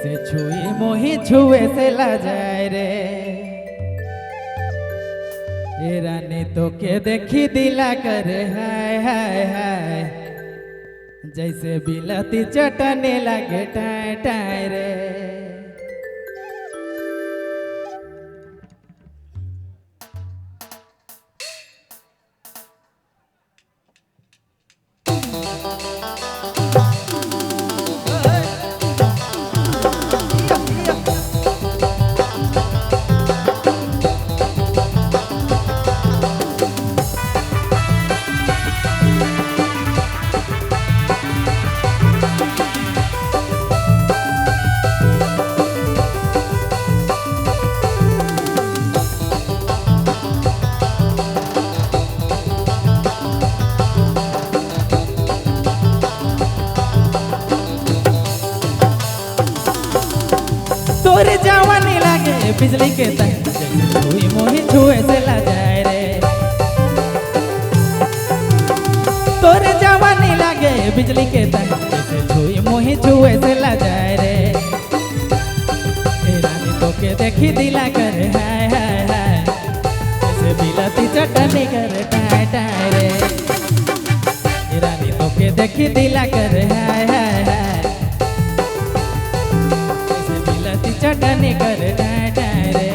जैसे छुई मोही छुए से ला जाए रे। ए रानी तो के देखी दिला करे हाय हाय हाय, जैसे बिलती चटने लगे टाय टाय रे। तोरे जवानी लागे बिजली के तार, जैसे छुई मोही छुए से ला जाए रे। तोरे जवानी लागे बिजली के तार, जैसे छुई मोही छुए से ला जाए रे। ए रानी तो के देखी दिला करे हाय हाय हाय, जैसे बिलती चटनी करे टाय टाय रे। ए रानी तो के देखी दिला करे हाय हाय हाय, चटनी कर टाय टाय रे।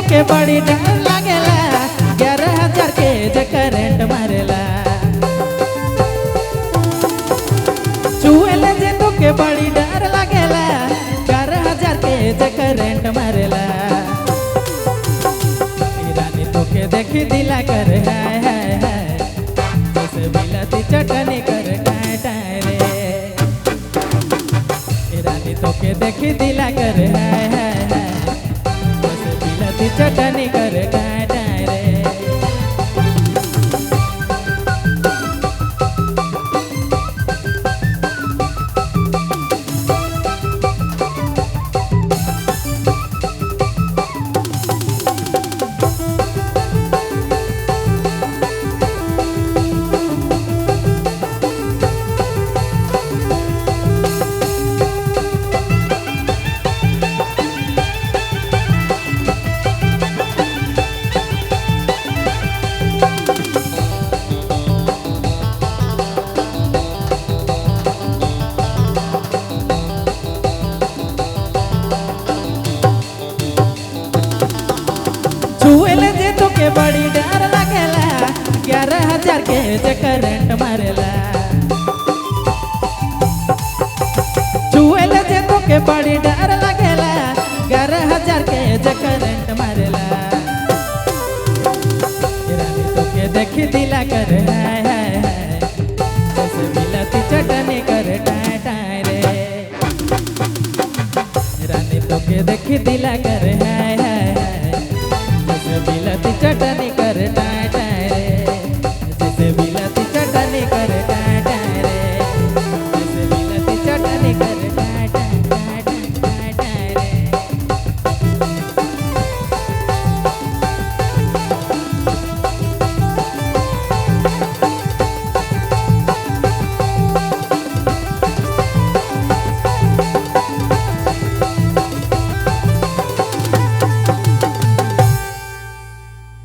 के बड़ी डर लागेला, 11,000 के जे करंट मारेला। छुएले जे तो के बड़ी डर लागेला, 11,000 के जे करंट मारेला। रानी तो के देखी दिला कर हाय हाय हाय, जैसे बिलती चटनी कर टाय टाय रे। रानी तो के देखी दिला कर हाय हाय हाय, चटनी कर टाय टाय रे। छुएले जे तो के बड़ी डर लागेला, 11,000 के जे करंट मारेला। छुएले जे तो के बड़ी डर लागेला, 11,000 के जे करंट मारेला। रानी तो के देखी दिला कर हाय हाय हाय, जैसे बिलती चटनी कर टाय टाय रे। रानी तो के देखी दिला कर हाय हाय हाय, बिलती चटनी